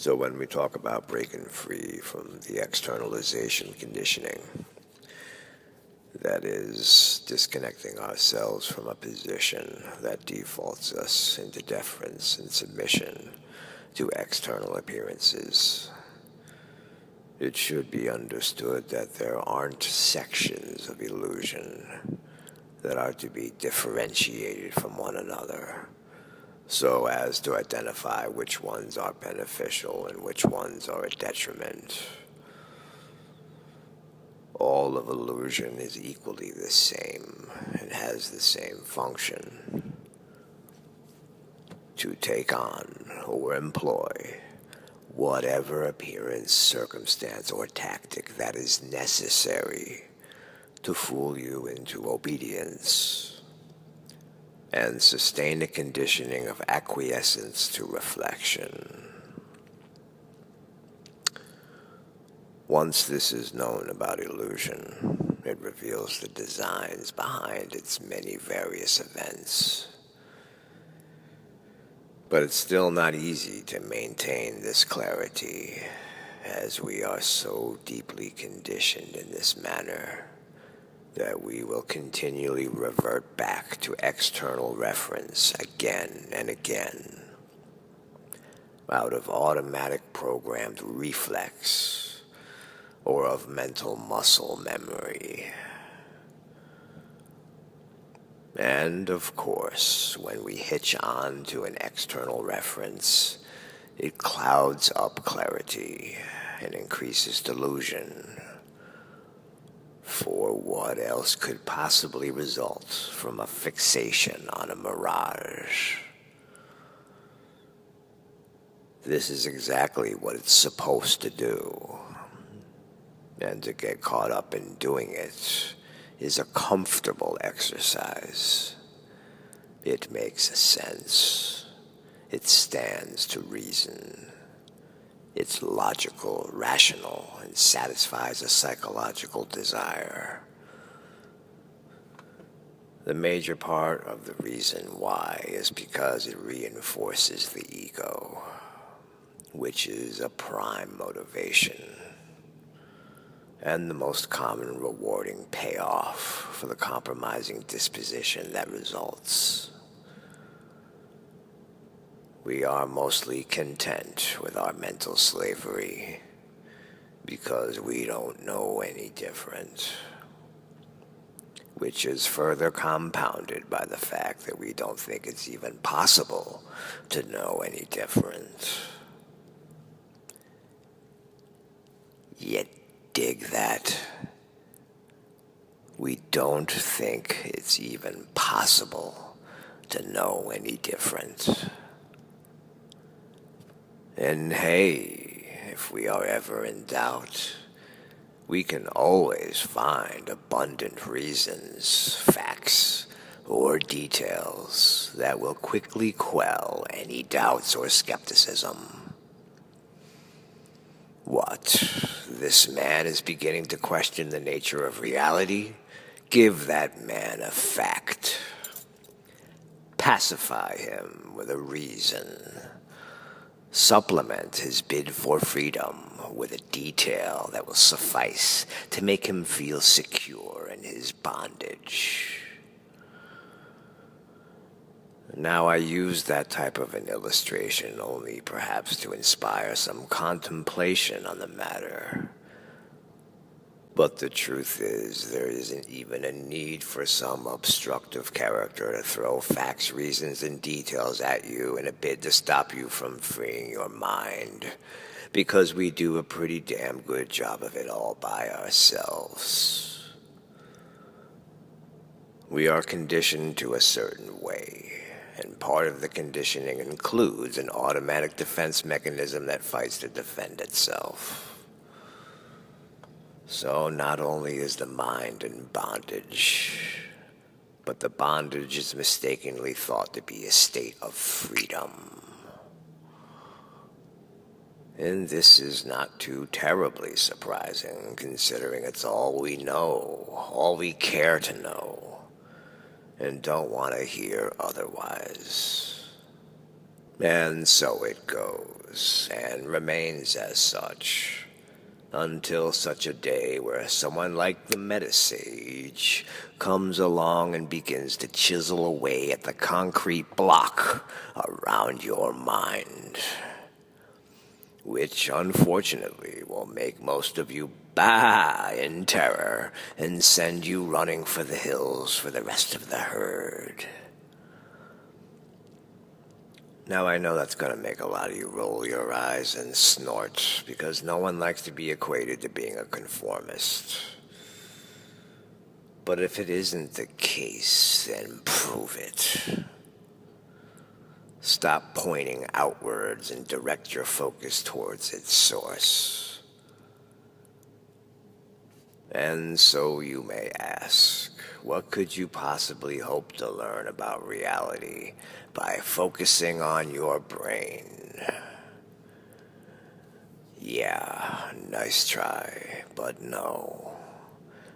So when we talk about breaking free from the externalization conditioning, that is disconnecting ourselves from a position that defaults us into deference and submission to external appearances. It should be understood that there aren't sections of illusion that are to be differentiated from one another, so as to identify which ones are beneficial and which ones are a detriment. All of illusion is equally the same and has the same function: to take on or employ whatever appearance, circumstance, or tactic that is necessary to fool you into obedience and sustain a conditioning of acquiescence to reflection. Once this is known about illusion, it reveals the designs behind its many various events. But it's still not easy to maintain this clarity, as we are so deeply conditioned in this manner that we will continually revert back to external reference again and again, out of automatic programmed reflex or of mental muscle memory. And of course, when we hitch on to an external reference, it clouds up clarity and increases delusion. For what else could possibly result from a fixation on a mirage? This is exactly what it's supposed to do. And to get caught up in doing it is a comfortable exercise. It makes sense. It stands to reason. It's logical, rational, and satisfies a psychological desire. The major part of the reason why is because it reinforces the ego, which is a prime motivation and the most common rewarding payoff for the compromising disposition that results. We are mostly content with our mental slavery because we don't know any different, which is further compounded by the fact that we don't think it's even possible to know any different. Yet dig that. We don't think it's even possible to know any different. And hey, if we are ever in doubt, we can always find abundant reasons, facts, or details that will quickly quell any doubts or skepticism. What? This man is beginning to question the nature of reality? Give that man a fact. Pacify him with a reason. Supplement his bid for freedom with a detail that will suffice to make him feel secure in his bondage. Now, I use that type of an illustration only perhaps to inspire some contemplation on the matter. But the truth is, there isn't even a need for some obstructive character to throw facts, reasons, and details at you in a bid to stop you from freeing your mind, because we do a pretty damn good job of it all by ourselves. We are conditioned to a certain way, and part of the conditioning includes an automatic defense mechanism that fights to defend itself. So not only is the mind in bondage, but the bondage is mistakenly thought to be a state of freedom. And this is not too terribly surprising, considering it's all we know, all we care to know, and don't want to hear otherwise. And so it goes, and remains as such, until such a day where someone like the meta-sage comes along and begins to chisel away at the concrete block around your mind, which unfortunately will make most of you bah in terror and send you running for the hills for the rest of the herd. Now, I know that's going to make a lot of you roll your eyes and snort, because no one likes to be equated to being a conformist. But if it isn't the case, then prove it. Stop pointing outwards and direct your focus towards its source. And so you may ask, what could you possibly hope to learn about reality by focusing on your brain? Yeah, nice try, but no.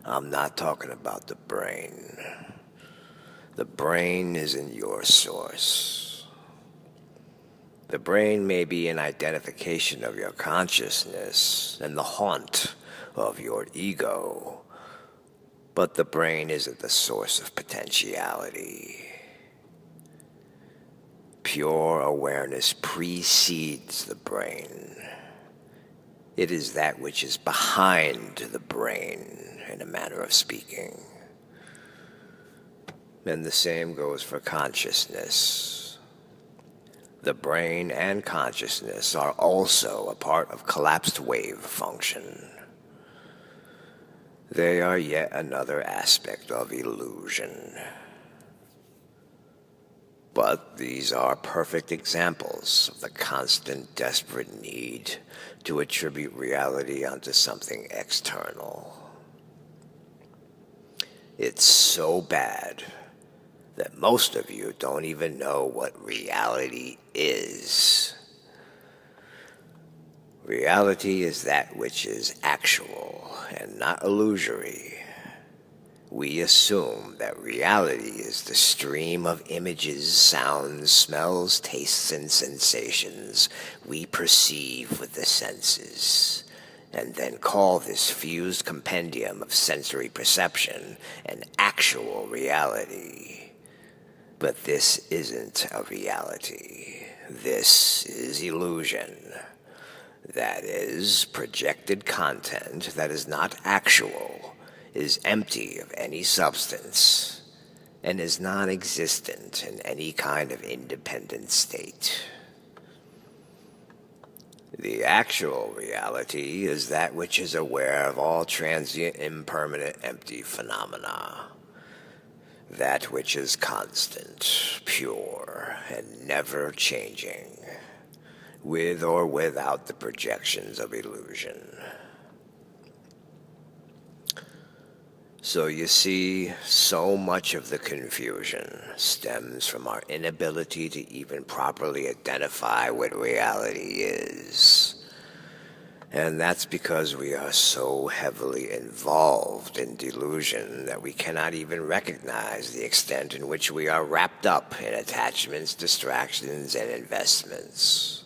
I'm not talking about the brain. The brain isn't your source. The brain may be an identification of your consciousness and the haunt of your ego, but the brain isn't the source of potentiality. Pure awareness precedes the brain. It is that which is behind the brain, in a manner of speaking. And the same goes for consciousness. The brain and consciousness are also a part of collapsed wave function. They are yet another aspect of illusion. But these are perfect examples of the constant, desperate need to attribute reality onto something external. It's so bad that most of you don't even know what reality is. Reality is that which is actual and not illusory. We assume that reality is the stream of images, sounds, smells, tastes, and sensations we perceive with the senses, and then call this fused compendium of sensory perception an actual reality. But this isn't a reality. This is illusion. That is, projected content that is not actual, is empty of any substance, and is non-existent in any kind of independent state. The actual reality is that which is aware of all transient, impermanent, empty phenomena. That which is constant, pure, and never changing, with or without the projections of illusion. So you see, so much of the confusion stems from our inability to even properly identify what reality is. And that's because we are so heavily involved in delusion that we cannot even recognize the extent in which we are wrapped up in attachments, distractions, and investments.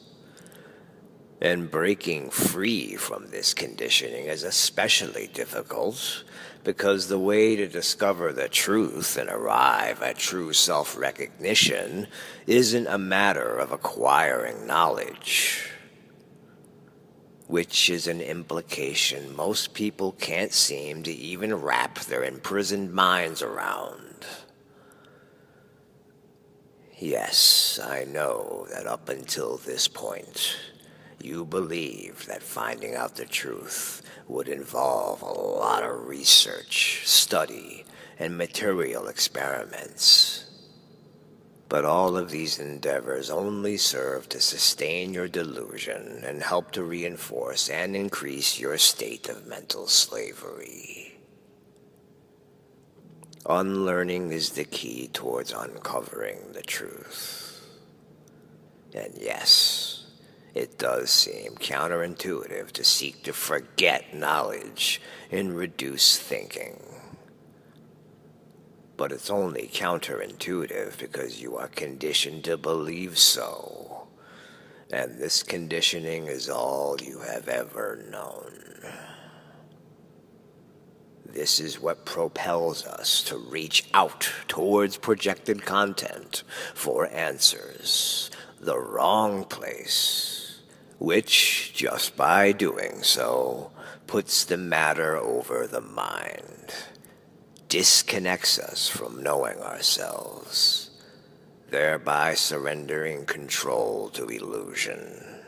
And breaking free from this conditioning is especially difficult because the way to discover the truth and arrive at true self-recognition isn't a matter of acquiring knowledge, which is an implication most people can't seem to even wrap their imprisoned minds around. Yes, I know that up until this point, you believed that finding out the truth would involve a lot of research, study, and material experiments. But all of these endeavors only serve to sustain your delusion and help to reinforce and increase your state of mental slavery. Unlearning is the key towards uncovering the truth. And yes, it does seem counterintuitive to seek to forget knowledge and reduce thinking. But it's only counterintuitive because you are conditioned to believe so, And this conditioning is all you have ever known. This is what propels us to reach out towards projected content for answers, the wrong place, which, just by doing so, puts the matter over the mind, disconnects us from knowing ourselves, thereby surrendering control to illusion.